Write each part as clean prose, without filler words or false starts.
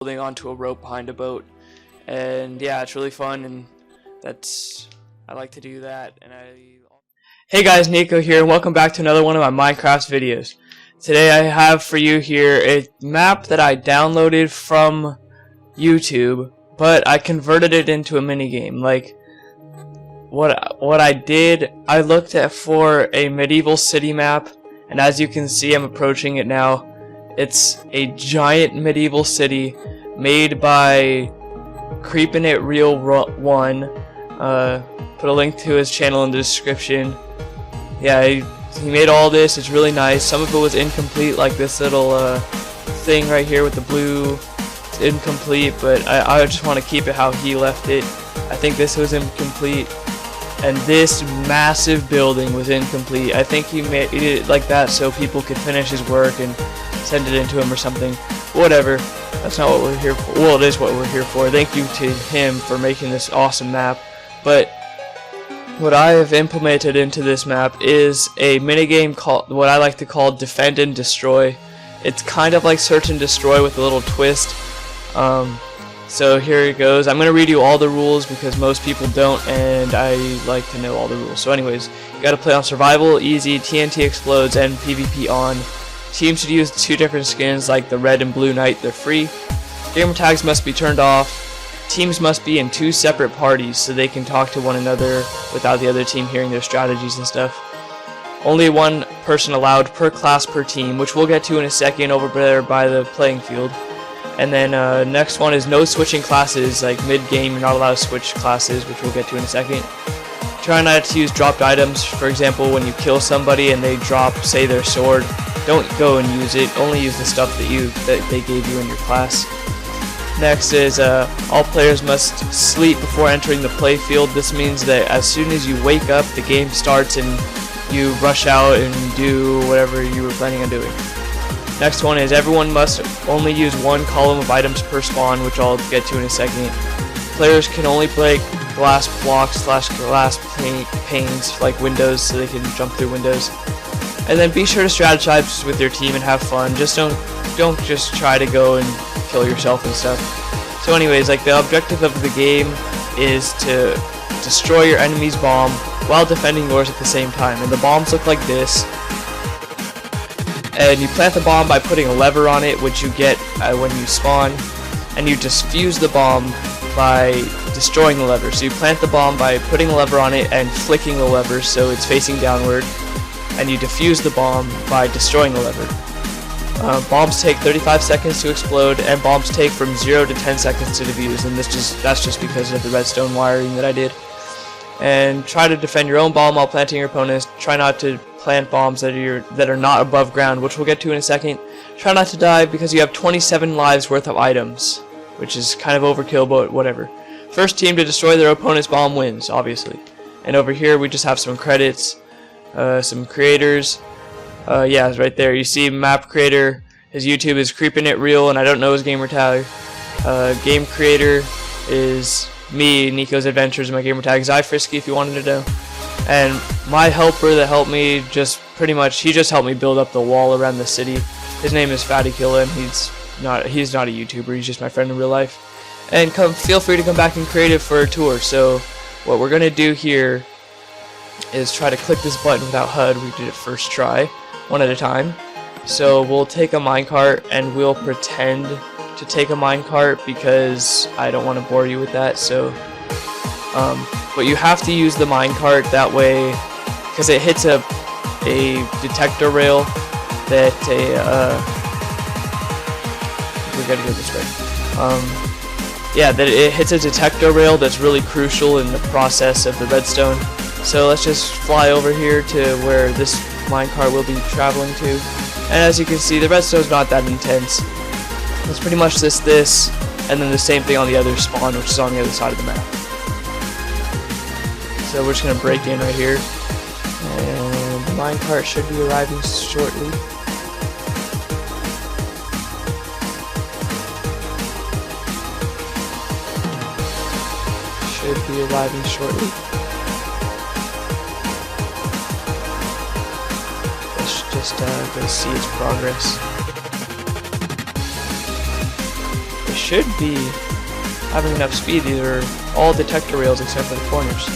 holding onto a rope behind a boat. And yeah, it's really fun, and I like to do that. Hey guys, Nico here, and welcome back to another one of my Minecraft videos. Today I have for you here a map that I downloaded from YouTube, but I converted it into a minigame. Like, what I did, I looked for a medieval city map, and as you can see, I'm approaching it now. It's a giant medieval city made by Creepin' It Real 1. Put a link to his channel in the description. Yeah, he made all this. It's really nice. Some of it was incomplete, like this little thing right here with the blue. It's incomplete, but I just want to keep it how he left it. I think this was incomplete, and this massive building was incomplete. I think he made it like that so people could finish his work and send it into him or something. Whatever. That's not what we're here for. Well, it is what we're here for. Thank you to him for making this awesome map. But what I have implemented into this map is a minigame called, what I like to call Defend and Destroy. It's kind of like Search and Destroy with a little twist. So here it goes. I'm going to read you all the rules because most people don't, and I like to know all the rules. So anyways, you got to play on Survival, Easy, TNT Explodes, and PvP on. Teams should use 2 different skins like the red and blue knight. They're free. Gamer tags must be turned off. Teams must be in 2 separate parties so they can talk to one another without the other team hearing their strategies and stuff. Only 1 person allowed per class per team, which we'll get to in a second over there by the playing field. And then next one is no switching classes. Like mid-game, you're not allowed to switch classes, which we'll get to in a second. Try not to use dropped items. For example, when you kill somebody and they drop, say, their sword, don't go and use it. Only use the stuff that they gave you in your class. Next is all players must sleep before entering the play field. This means that as soon as you wake up, the game starts and you rush out and do whatever you were planning on doing. Next one is everyone must only use 1 column of items per spawn, which I'll get to in a second. Players can only break glass blocks / glass panes like windows, so they can jump through windows. And then be sure to strategize with your team and have fun. Just don't just try to go and kill yourself and stuff. So anyways, like, the objective of the game is to destroy your enemy's bomb while defending yours at the same time. And the bombs look like this. And you plant the bomb by putting a lever on it, which you get when you spawn. And you defuse the bomb by destroying the lever. So you plant the bomb by putting a lever on it and flicking the lever so it's facing downward. And you defuse the bomb by destroying the lever. Bombs take 35 seconds to explode, and bombs take from 0 to 10 seconds to defuse, and that's just because of the redstone wiring that I did. And try to defend your own bomb while planting your opponent's. Try not to plant bombs that are not above ground, which we'll get to in a second. Try not to die because you have 27 lives worth of items, which is kind of overkill, but whatever. First team to destroy their opponent's bomb wins, obviously. And over here we just have some credits, some creators. Yeah, it's right there. You see map creator. His YouTube is Creepin' It Real, and I don't know his gamer tag. Game creator is me, NicosAdventures. My gamer tag is iFrisky if you wanted to know. And my helper that helped me, he just helped me build up the wall around the city. His name is Fatikilla, and he's not a YouTuber. He's just my friend in real life. And feel free to come back in creative for a tour. So what we're gonna do here is try to click this button without HUD. We did it first try, one at a time. So we'll take a minecart and we'll pretend to take a minecart because I don't want to bore you with that. So, but you have to use the minecart that way because it hits a detector rail that we gotta go this way. Yeah, that it hits a detector rail that's really crucial in the process of the redstone. So let's just fly over here to where this minecart will be traveling to. And as you can see, the redstone's not that intense. It's pretty much this, and then the same thing on the other spawn, which is on the other side of the map. So we're just going to break in right here. And the minecart should be arriving shortly. Should be arriving shortly. Just go see its progress. should be having enough speed. These are all detector rails except for the corners.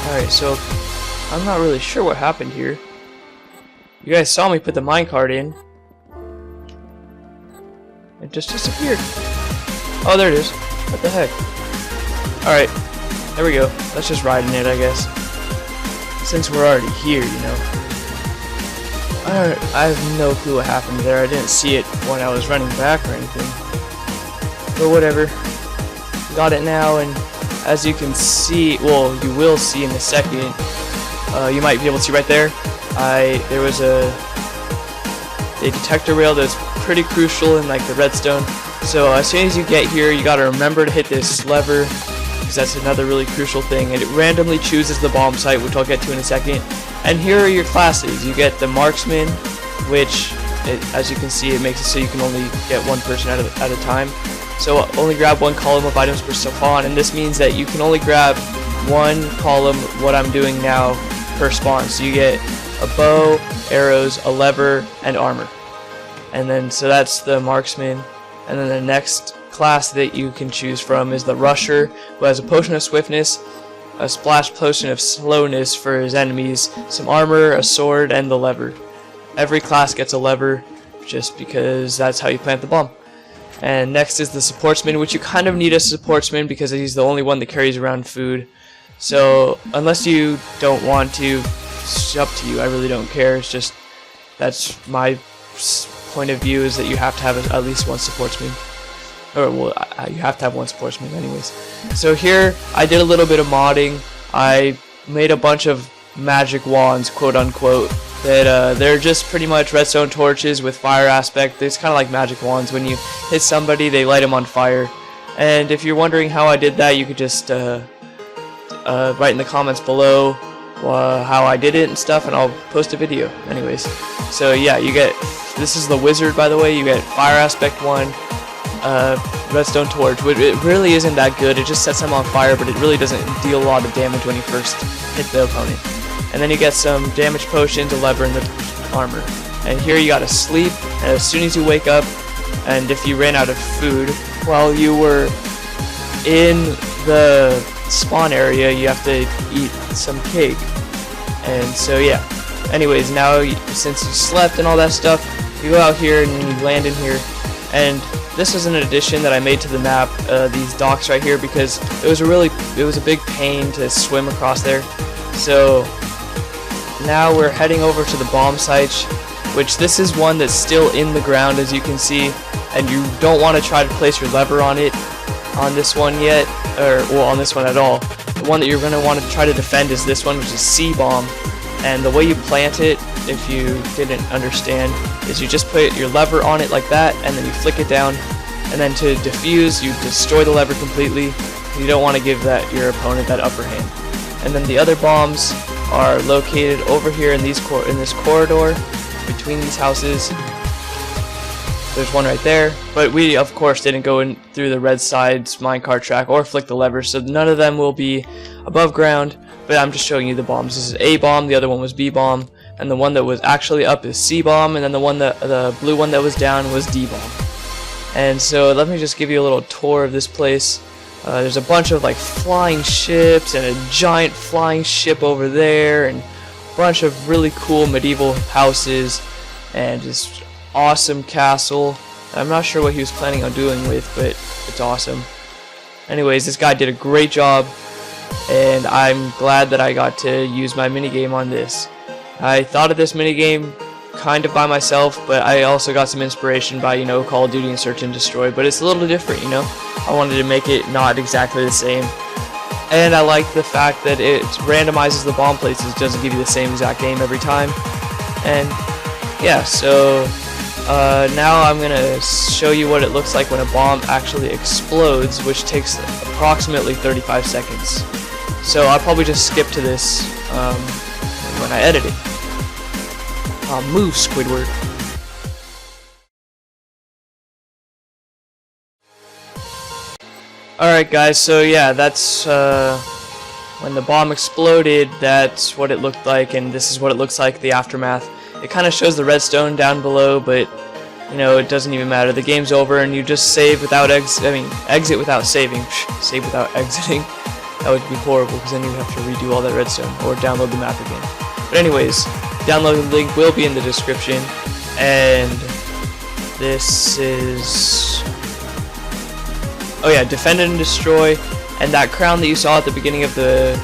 Alright, so I'm not really sure what happened here. You guys saw me put the minecart in. It just disappeared. Oh, there it is. What the heck? Alright, there we go. Let's just ride in it, I guess. Since we're already here, you know. I have no clue what happened there. I didn't see it when I was running back or anything. But whatever. Got it now, and as you can see, well, you will see in a second, you might be able to see right there, there was a detector rail that's pretty crucial in like the redstone. So as soon as you get here, you gotta remember to hit this lever, because that's another really crucial thing, and it randomly chooses the bomb site, which I'll get to in a second. And here are your classes. You get the marksman, which, as you can see, it makes it so you can only get one person at a time. So only grab one column of items per spawn, and this means that you can only grab one column, what I'm doing now, per spawn. So you get a bow, arrows, a lever, and armor. And then, so that's the marksman. And then the next class that you can choose from is the rusher, who has a potion of swiftness, a splash potion of slowness for his enemies, some armor, a sword, and the lever. Every class gets a lever, just because that's how you plant the bomb. And next is the supportsman, which you kind of need a supportsman because he's the only one that carries around food. So unless you don't want to, it's up to you. I really don't care. It's just, that's my point of view, is that you have to have at least one supportsman. Or, well, you have to have one sportsman anyways. So here, I did a little bit of modding. I made a bunch of magic wands, quote unquote, that they're just pretty much redstone torches with fire aspect. It's kind of like magic wands. When you hit somebody, they light them on fire. And if you're wondering how I did that, you could just write in the comments below how I did it and stuff, and I'll post a video. Anyways, so yeah, you get, this is the wizard, by the way. You get fire aspect 1, redstone torch, which it really isn't that good. It just sets them on fire, but it really doesn't deal a lot of damage when you first hit the opponent. And then you get some damage potions, a lever, and the armor. And here you gotta sleep, and as soon as you wake up, and if you ran out of food while you were in the spawn area, you have to eat some cake. And so yeah, anyways, now since you slept and all that stuff, you go out here and you land in here. And this is an addition that I made to the map, these docks right here, because it was a big pain to swim across there. So now we're heading over to the bomb sites, which this is one that's still in the ground, as you can see, and you don't want to try to place your lever on it on this one yet, or well, on this one at all. The one that you're going to want to try to defend is this one, which is C-bomb. And the way you plant it, if you didn't understand, is you just put your lever on it like that, and then you flick it down, and then to defuse, you destroy the lever completely. You don't want to give your opponent that upper hand. And then the other bombs are located over here in this corridor between these houses. There's one right there, but we of course didn't go in through the red side's minecart track or flick the lever, so none of them will be above ground. But I'm just showing you the bombs. This is A bomb, the other one was B bomb, and the one that was actually up is C bomb, and then the blue one that was down was D bomb. And so let me just give you a little tour of this place. There's a bunch of like flying ships and a giant flying ship over there, and a bunch of really cool medieval houses, and just awesome castle. I'm not sure what he was planning on doing with, but it's awesome. Anyways, this guy did a great job, and I'm glad that I got to use my minigame on this. I thought of this minigame kind of by myself, but I also got some inspiration by, Call of Duty and Search and Destroy, but it's a little different, I wanted to make it not exactly the same. And I like the fact that it randomizes the bomb places, it doesn't give you the same exact game every time. And yeah, so now I'm gonna show you what it looks like when a bomb actually explodes, which takes approximately 35 seconds. So I'll probably just skip to this when I edit it. Move, Squidward. Alright guys, so yeah, that's when the bomb exploded, that's what it looked like, and this is what it looks like, the aftermath. It kind of shows the redstone down below, but you know, it doesn't even matter. The game's over and you just save without exit without saving. Save without exiting. That would be horrible because then you have to redo all that redstone or download the map again. But anyways, download link will be in the description, and this is, oh yeah, defend and destroy, and that crown that you saw at the beginning of the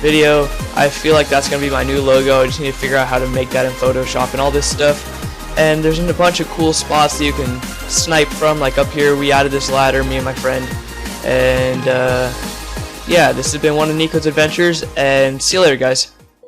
video, I feel like that's gonna be my new logo. I just need to figure out how to make that in Photoshop and all this stuff. And there's a bunch of cool spots that you can snipe from, like up here we added this ladder, me and my friend, and yeah, this has been one of Nico's Adventures, and see you later guys.